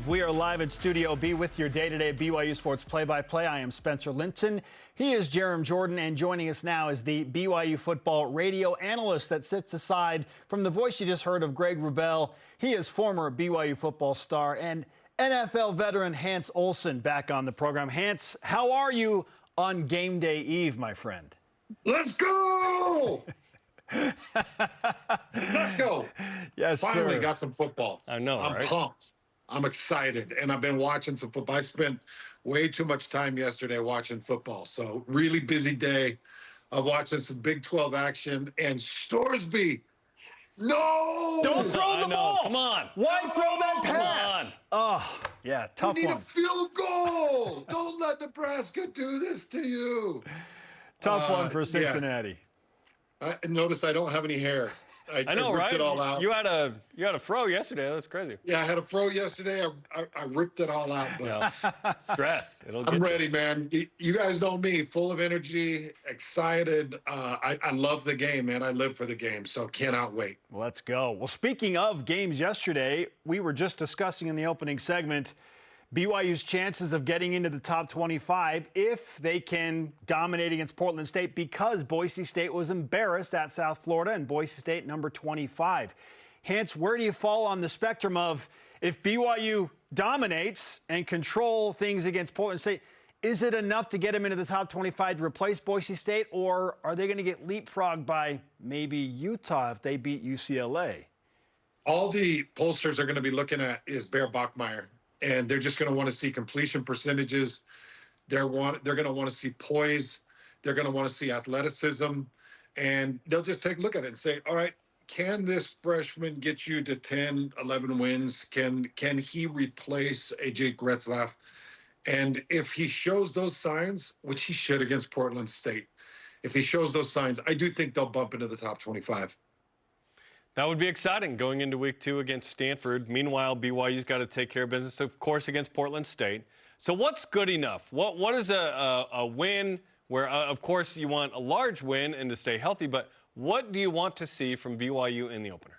We are live in Studio B with your day-to-day BYU Sports play-by-play. I am Spencer Linton. He is Jerem Jordan, and joining us now is the BYU football radio analyst that sits aside from the voice you just heard of Greg Wrubell. He is former BYU football star and NFL veteran Hans Olsen back on the program. Hans, how are you on game day eve, my friend? Let's go! Let's go. Yes, Finally sir. got some football. I know, I'm right? pumped. I'm excited, and I've been watching some football. I spent way too much time yesterday watching football, so really busy day of watching some Big 12 action. And Storesby, no! Don't throw the ball! Come on. Why throw that pass? Oh, yeah, tough We need one. a field goal. Don't let Nebraska do this to you. Tough one for yeah. Cincinnati. Notice I don't have any hair. I know, ripped right? it all out. You had a fro yesterday. That's crazy. Yeah, I had a fro yesterday. I ripped it all out. But Yeah. Stress. It'll get I'm you. ready, man. You guys know me, full of energy, excited. I love the game, man. I live for the game, so cannot wait. Let's go. Well, speaking of games yesterday, we were just discussing in the opening segment BYU's chances of getting into the top 25 if they can dominate against Portland State, because Boise State was embarrassed at South Florida and Boise State number 25. Hence, where do you fall on the spectrum of if BYU dominates and control things against Portland State, is it enough to get them into the top 25 to replace Boise State, or are they going to get leapfrogged by maybe Utah if they beat UCLA? All the pollsters are going to be looking at is Bear Bachmeier, and they're just going to want to see completion percentages. They're going to want to see poise. They're going to want to see athleticism, and they'll just take a look at it and say, all right, can this freshman get you to 10, 11 wins? Can he replace AJ Gretzlaff? And if he shows those signs, which he should against Portland State, if he shows those signs, I do think they'll bump into the top 25. That would be exciting going into week 2 against Stanford. Meanwhile, BYU's got to take care of business, of course, against Portland State. So what's good enough? What is a win where, of course, you want a large win and to stay healthy, but what do you want to see from BYU in the opener?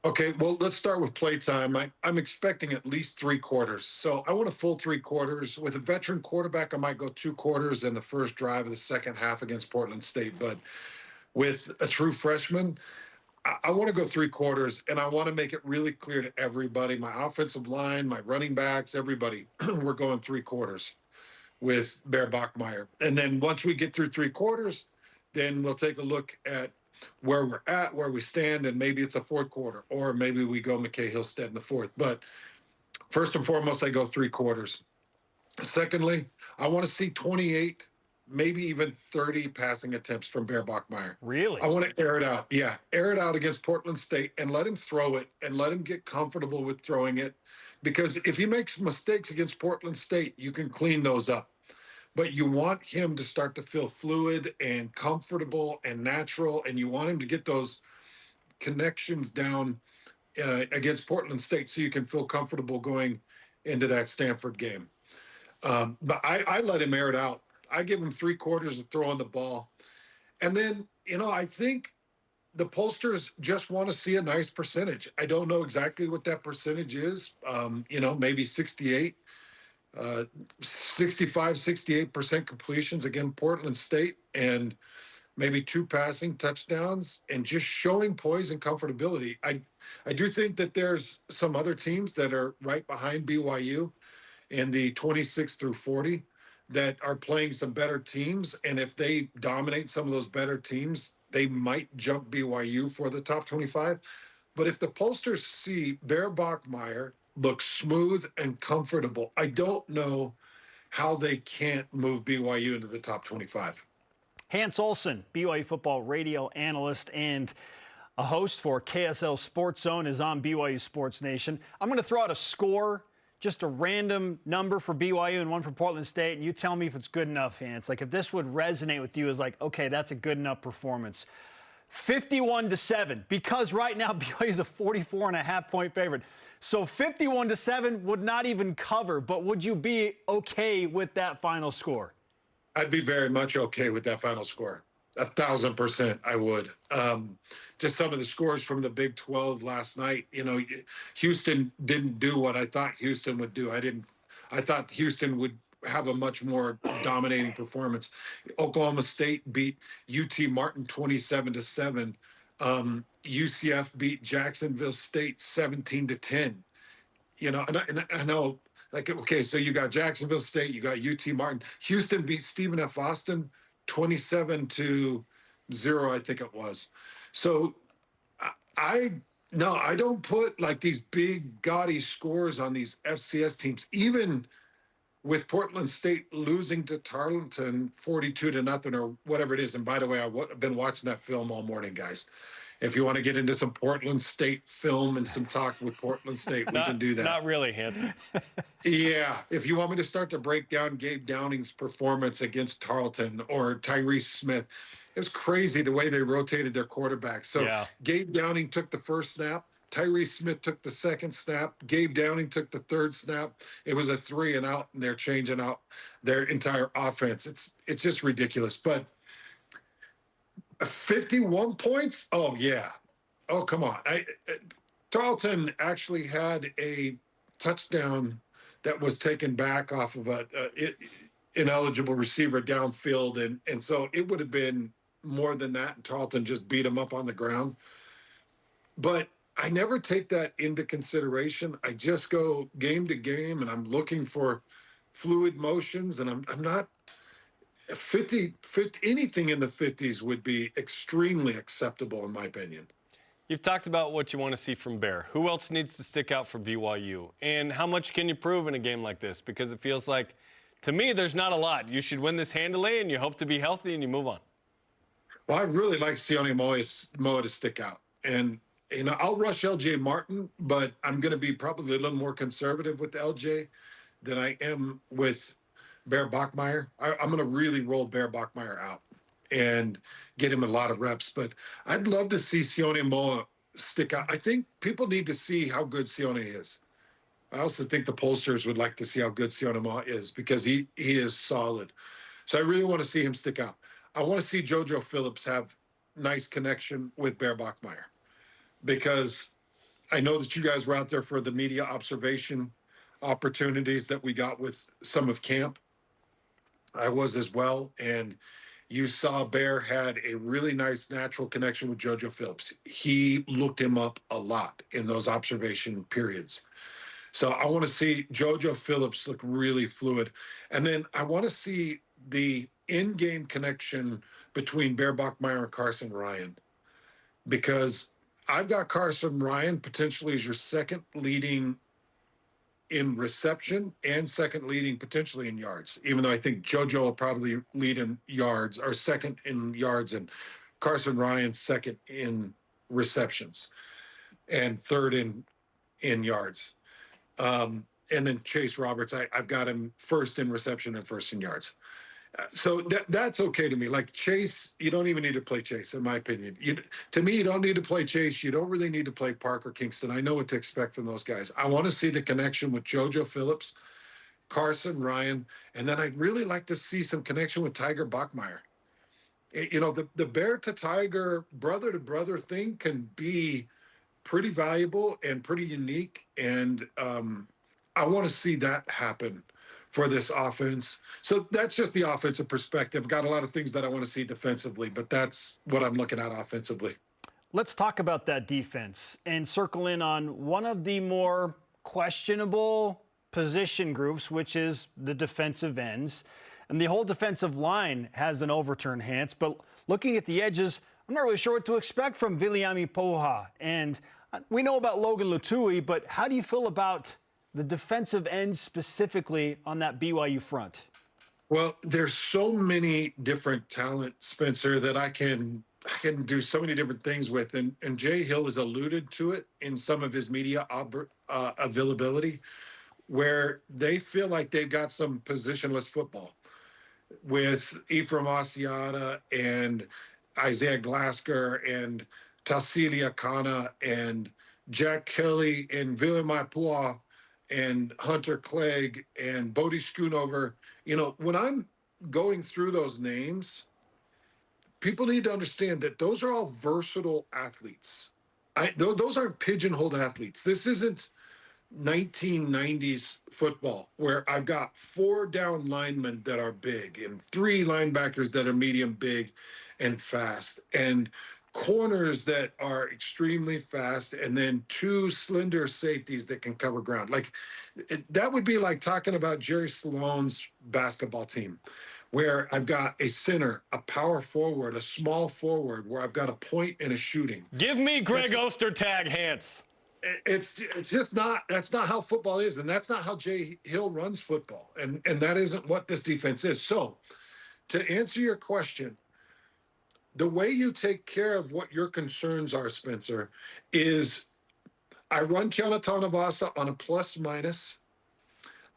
Okay, well, let's start with playtime. I'm expecting at least 3 quarters. So I want a full 3 quarters. With a veteran quarterback, I might go 2 quarters in the first drive of the second half against Portland State. But with a true freshman, I want to go 3 quarters, and I want to make it really clear to everybody, my offensive line, my running backs, everybody, we're going 3 quarters with Bear Bachmeier. And then once we get through 3 quarters, then we'll take a look at where we're at, where we stand, and maybe it's a 4th quarter, or maybe we go McKay Hillstead in the 4th. But first and foremost, I go 3 quarters. Secondly, I want to see 28, maybe even 30 passing attempts from Bear Bachmeier. Really? I want to air it out. Yeah, air it out against Portland State and let him throw it and let him get comfortable with throwing it. Because if he makes mistakes against Portland State, you can clean those up. But you want him to start to feel fluid and comfortable and natural, and you want him to get those connections down against Portland State so you can feel comfortable going into that Stanford game. But I let him air it out. I give him 3 quarters of throwing the ball. And then, I think the pollsters just want to see a nice percentage. I don't know exactly what that percentage is. Maybe 68, 65, 68% completions against Portland State, and maybe 2 passing touchdowns, and just showing poise and comfortability. I do think that there's some other teams that are right behind BYU in the 26 through 40 that are playing some better teams. And if they dominate some of those better teams, they might jump BYU for the top 25. But if the pollsters see Bear Bachmeier look smooth and comfortable, I don't know how they can't move BYU into the top 25. Hans Olsen, BYU football radio analyst and a host for KSL Sports Zone, is on BYU Sports Nation. I'm going to throw out a score, just a random number for BYU and one for Portland State, and you tell me if it's good enough, Hans. Like, if this would resonate with you as like, okay, that's a good enough performance. 51-7, because right now BYU is a 44.5-point favorite. So 51-7 would not even cover, but would you be okay with that final score? I'd be very much okay with that final score. 1,000% I would. Just some of the scores from the Big 12 last night. Houston didn't do what I thought Houston would do. I thought Houston would have a much more dominating performance. Oklahoma State beat UT Martin 27-7. UCF beat Jacksonville State 17-10. And I know, like, okay, so you got Jacksonville State, you got UT Martin. Houston beat Stephen F. Austin 27-0, I think it was. So I don't put like these big gaudy scores on these FCS teams, even with Portland State losing to Tarleton 42-0 or whatever it is. And by the way, I've been watching that film all morning, guys. If you want to get into some Portland State film and some talk with Portland State, we can do that. Not really, Hans. Yeah. If you want me to start to break down Gabe Downing's performance against Tarleton or Tyrese Smith, it was crazy the way they rotated their quarterbacks. So yeah. Gabe Downing took the first snap. Tyrese Smith took the second snap. Gabe Downing took the third snap. It was a 3-and-out, and they're changing out their entire offense. It's just ridiculous. But 51 points? Oh, yeah. Oh, come on. Tarleton actually had a touchdown that was taken back off of an ineligible receiver downfield, and so it would have been more than that, and Tarleton just beat them up on the ground. But I never take that into consideration. I just go game to game, and I'm looking for fluid motions, and I'm not 50, anything in the 50s would be extremely acceptable, in my opinion. You've talked about what you want to see from Bear. Who else needs to stick out for BYU? And how much can you prove in a game like this? Because it feels like, to me, there's not a lot. You should win this handily, and you hope to be healthy, and you move on. Well, I really like Sione Moa to stick out. And, I'll rush LJ Martin, but I'm going to be probably a little more conservative with LJ than I am with Bear Bachmeier. I'm going to really roll Bear Bachmeier out and get him a lot of reps. But I'd love to see Sione Moa stick out. I think people need to see how good Sione is. I also think the pollsters would like to see how good Sione Moa is because he is solid. So I really want to see him stick out. I want to see JoJo Phillips have nice connection with Bear Bachmeier because I know that you guys were out there for the media observation opportunities that we got with some of camp. I was as well, and you saw Bear had a really nice natural connection with JoJo Phillips. He looked him up a lot in those observation periods. So I want to see JoJo Phillips look really fluid. And then I want to see the in-game connection between Bear Bachmeier and Carson Ryan, because I've got Carson Ryan potentially as your second leading in reception and second leading potentially in yards, even though I think JoJo will probably lead in yards or second in yards and Carson Ryan second in receptions and third in yards. And then Chase Roberts, I've got him first in reception and first in yards. So that's okay to me. Like Chase, you don't even need to play Chase, in my opinion. To me, you don't need to play Chase. You don't really need to play Parker Kingston. I know what to expect from those guys. I want to see the connection with JoJo Phillips, Carson Ryan, and then I'd really like to see some connection with Tiger Bachmeier. The Bear to Tiger, brother to brother thing can be pretty valuable and pretty unique, and I want to see that happen for this offense. So that's just the offensive perspective. Got a lot of things that I want to see defensively, but that's what I'm looking at offensively. Let's talk about that defense and circle in on one of the more questionable position groups, which is the defensive ends. And the whole defensive line has an overturn, Hans. But looking at the edges, I'm not really sure what to expect from Viliami Poha. And we know about Logan Lutui, but how do you feel about the defensive ends specifically on that BYU front? Well, there's so many different talent, Spencer, that I can do so many different things with. And Jay Hill has alluded to it in some of his media availability, where they feel like they've got some positionless football with Ephraim Asiata and Isaiah Glasker and Tassilia Kana and Jack Kelly and Viliami Poha and Hunter Clegg and Bodie Schoonover. When I'm going through those names, people need to understand that those are all versatile athletes. Those aren't pigeonholed athletes. This isn't 1990s football where I've got 4 down linemen that are big and 3 linebackers that are medium big and fast and corners that are extremely fast and then 2 slender safeties that can cover ground. Like that would be like talking about Jerry Sloan's basketball team where I've got a center, a power forward, a small forward, where I've got a point and a shooting. Give me Greg Ostertag, Hans. It's just not, that's not how football is, and that's not how Jay Hill runs football, and that isn't what this defense is. So to answer your question, the way you take care of what your concerns are, Spencer, is I run Kiana Tanavasa on a plus minus.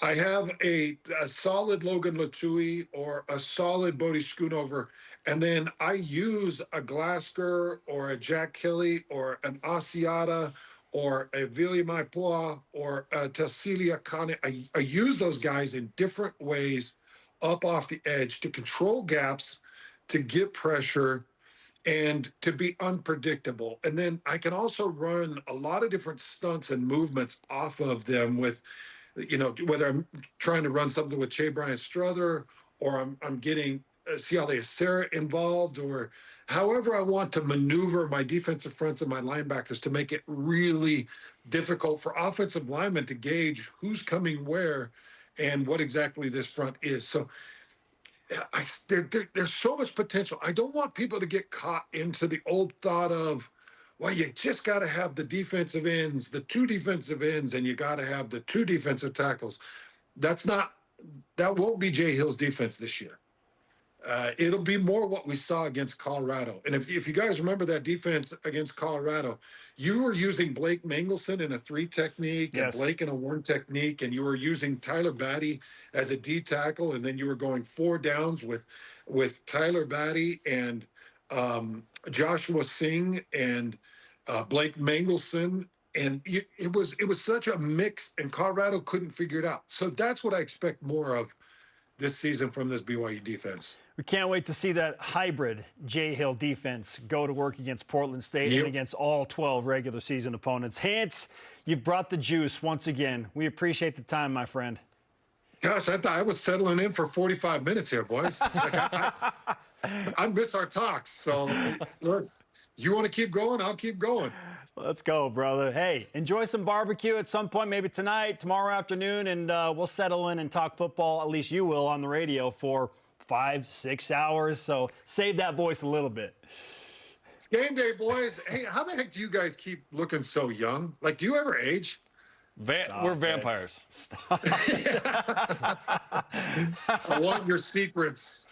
I have a solid Logan Latui or a solid Bodie Schoonover, and then I use a Glasgow or a Jack Kelly or an Asiata or a Vili Maipoa or a Tassilia Kane. I use those guys in different ways up off the edge to control gaps, to get pressure, and to be unpredictable. And then I can also run a lot of different stunts and movements off of them with, whether I'm trying to run something with Che Bryant Strother or I'm getting Ciale Serra involved, or however I want to maneuver my defensive fronts and my linebackers to make it really difficult for offensive linemen to gauge who's coming where and what exactly this front is. So there's so much potential. I don't want people to get caught into the old thought of, well, you just got to have the defensive ends, the 2 defensive ends, and you got to have the 2 defensive tackles. That won't be Jay Hill's defense this year. It'll be more what we saw against Colorado. And if you guys remember that defense against Colorado, you were using Blake Mangelson in a 3 technique and Blake in a 1 technique, and you were using Tyler Batty as a D tackle, and then you were going 4 downs with Tyler Batty and Joshua Singh and Blake Mangelson. And it was such a mix, and Colorado couldn't figure it out. So that's what I expect more of this season from this BYU defense. We can't wait to see that hybrid Jay Hill defense go to work against Portland State and against all 12 regular season opponents. Hans, you've brought the juice once again. We appreciate the time, my friend. Gosh, I thought I was settling in for 45 minutes here, boys. I miss our talks. So, look, you want to keep going? I'll keep going. Let's go, brother. Hey, enjoy some barbecue at some point, maybe tonight, tomorrow afternoon, and we'll settle in and talk football, at least you will, on the radio for 5-6 hours. So save that voice a little bit. It's game day, boys. Hey, how the heck do you guys keep looking so young? Like, do you ever age? We're vampires. Stop. I want your secrets.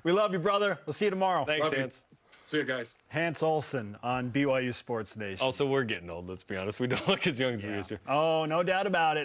We love you, brother. We'll see you tomorrow. Thanks, Hans. See you guys. Hans Olsen on BYU Sports Nation. Also, we're getting old, let's be honest. We don't look as young as we used to. Oh, no doubt about it.